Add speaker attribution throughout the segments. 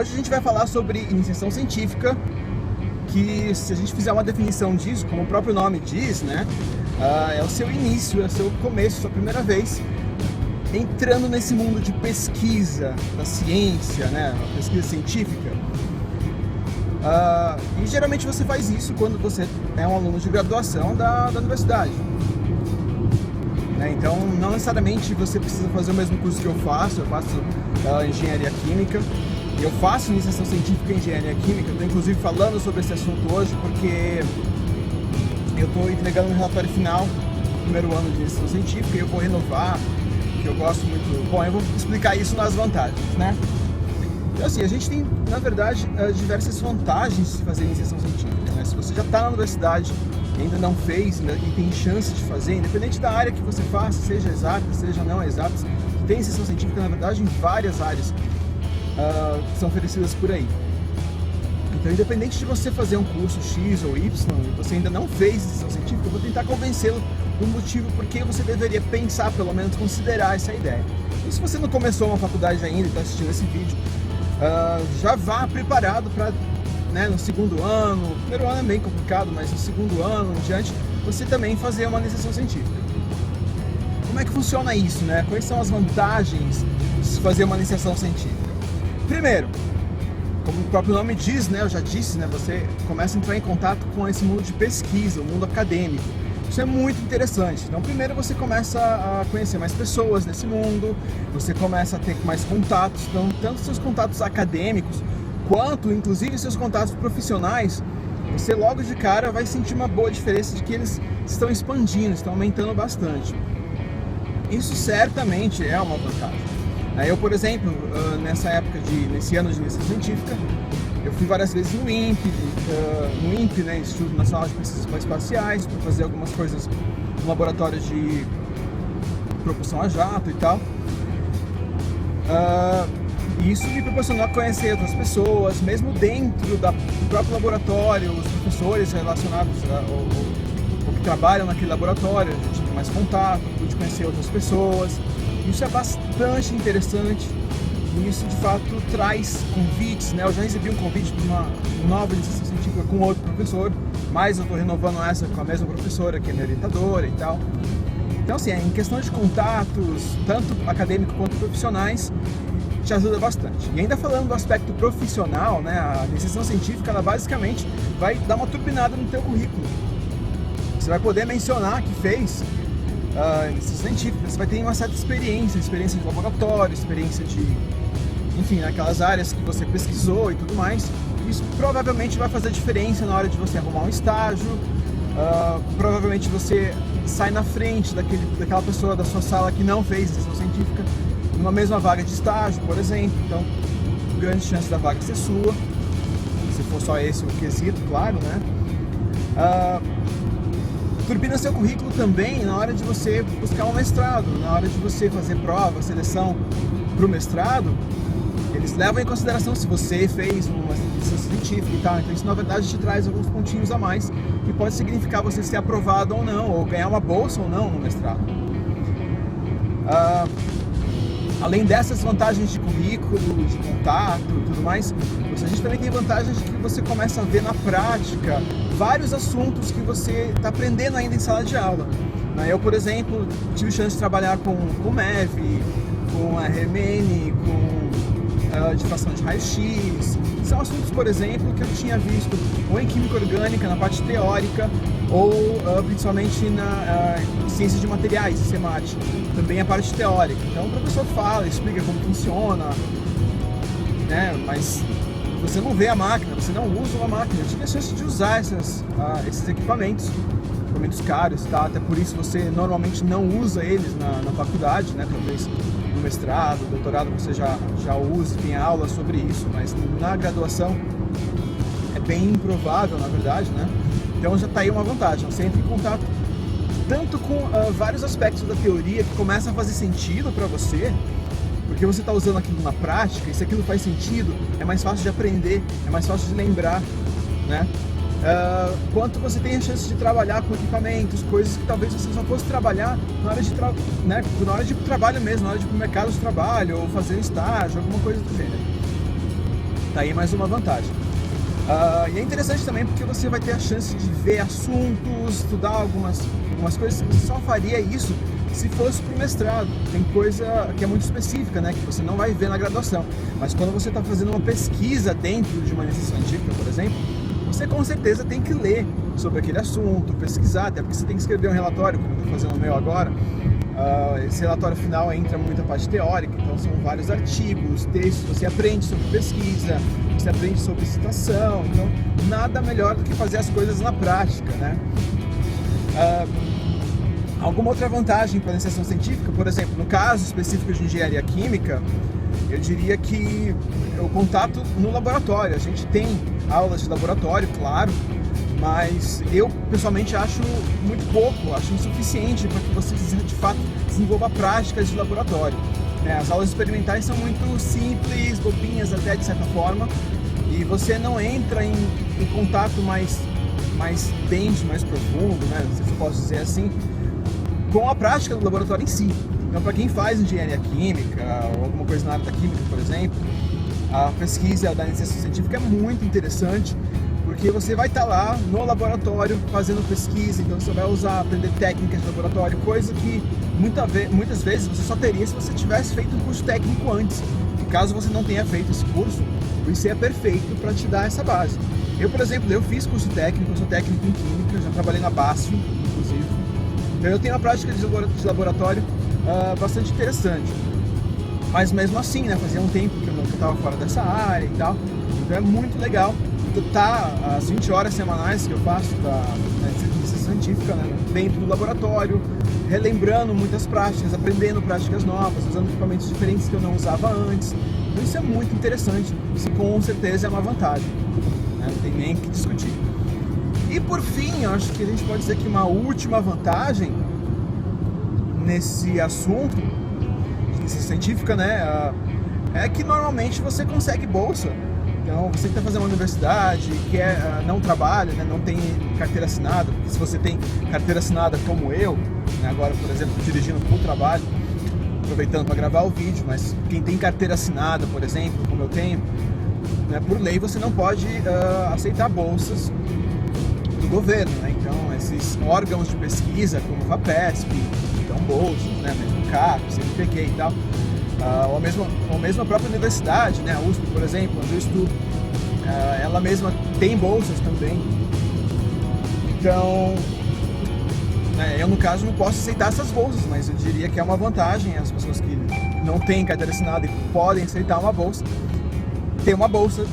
Speaker 1: hoje a gente vai falar sobre iniciação científica, que se a gente fizer uma definição disso, como o próprio nome diz, né, é o seu início, é o seu começo, a sua primeira vez entrando nesse mundo de pesquisa da ciência, né, pesquisa científica. E geralmente você faz isso quando você é um aluno de graduação da universidade. Então, não necessariamente você precisa fazer o mesmo curso que eu faço engenharia química. Eu faço iniciação científica em engenharia química, estou inclusive falando sobre esse assunto hoje porque eu estou entregando um relatório final do primeiro ano de iniciação científica e eu vou renovar, que eu gosto muito. Bom, eu vou explicar isso nas vantagens, né? Então assim, a gente tem, na verdade, diversas vantagens de fazer iniciação científica, né? Se você já está na universidade e ainda não fez e tem chance de fazer, independente da área que você faça, seja exata, seja não exata, tem iniciação científica, na verdade, em várias áreas que são oferecidas por aí. Então, independente de você fazer um curso X ou Y e você ainda não fez iniciação científica, eu vou tentar convencê-lo do motivo por que você deveria pensar, pelo menos considerar essa ideia. E se você não começou uma faculdade ainda e está assistindo esse vídeo, já vá preparado para, né, no segundo ano, o primeiro ano é bem complicado, mas no segundo ano em diante, você também fazer uma iniciação científica. Como é que funciona isso, né? Quais são as vantagens de fazer uma iniciação científica? Primeiro, como o próprio nome diz, né, eu já disse, né, você começa a entrar em contato com esse mundo de pesquisa, o mundo acadêmico. Isso é muito interessante. Então, primeiro você começa a conhecer mais pessoas nesse mundo, você começa a ter mais contatos, então, tanto seus contatos acadêmicos, quanto, inclusive, seus contatos profissionais, você logo de cara vai sentir uma boa diferença de que eles estão expandindo, estão aumentando bastante. Isso certamente é uma vantagem. Eu, por exemplo, nesse ano de iniciação científica, eu fui várias vezes no INPE, né, Instituto Nacional de Pesquisas Espaciais, para fazer algumas coisas no laboratório de propulsão a jato e tal. E isso me proporcionou a conhecer outras pessoas, mesmo dentro do próprio laboratório, os professores relacionados ou que trabalham naquele laboratório, a gente tem mais contato, pude conhecer outras pessoas. Isso é bastante interessante e isso de fato traz convites, né? Eu já recebi um convite para uma nova iniciação científica com outro professor, mas eu estou renovando essa com a mesma professora, que é minha orientadora e tal. Então assim, em questão de contatos, tanto acadêmico quanto profissionais, te ajuda bastante. E ainda falando do aspecto profissional, né? A iniciação científica, ela basicamente vai dar uma turbinada no teu currículo. Você vai poder mencionar que fez iniciação científica, você vai ter uma certa experiência de laboratório, experiência de, enfim, naquelas áreas que você pesquisou e tudo mais. Isso provavelmente vai fazer diferença na hora de você arrumar um estágio, provavelmente você sai na frente daquela pessoa da sua sala que não fez iniciação científica, numa mesma vaga de estágio, por exemplo. Então, grande chance da vaga ser sua, se for só esse o quesito, claro, né? Turbina seu currículo também na hora de você buscar um mestrado, na hora de você fazer prova, seleção para o mestrado, eles levam em consideração se você fez uma iniciação científica e tal. Então isso na verdade te traz alguns pontinhos a mais que pode significar você ser aprovado ou não, ou ganhar uma bolsa ou não no mestrado. Além dessas vantagens de currículo, de contato e tudo mais, a gente também tem vantagens de que você começa a ver na prática vários assuntos que você está aprendendo ainda em sala de aula. Eu, por exemplo, tive chance de trabalhar com MEV, com RMN, com difração de raio-x. São assuntos, por exemplo, que eu tinha visto ou em química orgânica, na parte teórica, ou principalmente na ciência de materiais, CEMAT, também a parte teórica. Então o professor fala, explica como funciona, né? Mas você não vê a máquina, você não usa uma máquina. Eu tive a chance de usar esses equipamentos caros, tá? Até por isso você normalmente não usa eles na faculdade, né? Talvez no mestrado, doutorado você já use, tem aula sobre isso, mas na graduação é bem improvável, na verdade, né? Então já está aí uma vantagem, você entra em contato tanto com vários aspectos da teoria que começam a fazer sentido para você, porque você está usando aquilo na prática, e se aquilo faz sentido, é mais fácil de aprender, é mais fácil de lembrar, né? Quanto você tem a chance de trabalhar com equipamentos, coisas que talvez você só fosse trabalhar na hora de trabalho mesmo, na hora de ir para o mercado de trabalho, ou fazer um estágio, alguma coisa do gênero. Tá aí mais uma vantagem. E é interessante também porque você vai ter a chance de ver assuntos, estudar algumas coisas que você só faria isso se fosse para o mestrado. Tem coisa que é muito específica, né, que você não vai ver na graduação. Mas quando você está fazendo uma pesquisa dentro de uma iniciação científica, por exemplo, você com certeza tem que ler sobre aquele assunto, pesquisar, até porque você tem que escrever um relatório, como eu estou fazendo o meu agora. Esse relatório final entra muita parte teórica, então são vários artigos, textos, você aprende sobre pesquisa, você aprende sobre citação, então nada melhor do que fazer as coisas na prática, né? Alguma outra vantagem para a iniciação científica, por exemplo, no caso específico de engenharia química, eu diria que o contato no laboratório. A gente tem aulas de laboratório, claro, mas eu pessoalmente acho muito pouco, acho insuficiente para que você de fato desenvolva práticas de laboratório. As aulas experimentais são muito simples, bobinhas até de certa forma, e você não entra em contato mais denso, mais profundo, né, se eu posso dizer assim, com a prática do laboratório em si. Então, para quem faz engenharia química ou alguma coisa na área da química, por exemplo, a pesquisa da iniciação científica é muito interessante, porque você vai estar lá no laboratório fazendo pesquisa, então você vai aprender técnicas de laboratório, coisa que muitas vezes você só teria se você tivesse feito um curso técnico antes. E caso você não tenha feito esse curso, o IC é perfeito para te dar essa base. Eu, por exemplo, eu fiz curso técnico, eu sou técnico em química, já trabalhei na BASF, inclusive. Então eu tenho uma prática de laboratório bastante interessante. Mas mesmo assim, né, fazia um tempo que eu estava fora dessa área e tal, então é muito legal as 20 horas semanais que eu faço da iniciação científica, né, dentro do laboratório, relembrando muitas práticas, aprendendo práticas novas, usando equipamentos diferentes que eu não usava antes. Então isso é muito interessante, isso com certeza é uma vantagem, né, não tem nem o que discutir. E por fim, eu acho que a gente pode dizer que uma última vantagem nesse assunto de iniciação científica, né, é que normalmente você consegue bolsa. Então, você que está fazendo uma universidade, não trabalha, né, não tem carteira assinada, porque se você tem carteira assinada como eu, né, agora, por exemplo, dirigindo para o trabalho, aproveitando para gravar o vídeo, mas quem tem carteira assinada, por exemplo, como eu tenho, né, por lei você não pode aceitar bolsas do governo, né? Então, esses órgãos de pesquisa, como o FAPESP, dão bolsas, né, mesmo o CAP, o CNPq e tal. Ou mesmo a própria universidade, né, a USP, por exemplo, onde eu estudo, ela mesma tem bolsas também. Então, né, eu no caso não posso aceitar essas bolsas, mas eu diria que é uma vantagem as pessoas que não têm carteira assinada e podem aceitar uma bolsa, ter uma bolsa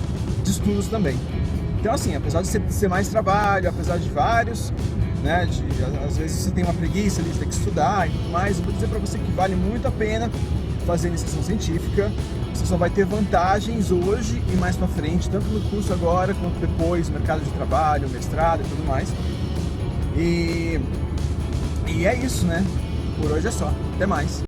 Speaker 1: de estudos também. Então, assim, apesar de ser mais trabalho, apesar de vários, né, às vezes você tem uma preguiça ali de ter que estudar e tudo mais, eu vou dizer para você que vale muito a pena fazer iniciação científica. Você só vai ter vantagens hoje e mais para frente, tanto no curso agora quanto depois, mercado de trabalho, mestrado e tudo mais. E é isso, né? Por hoje é só. Até mais.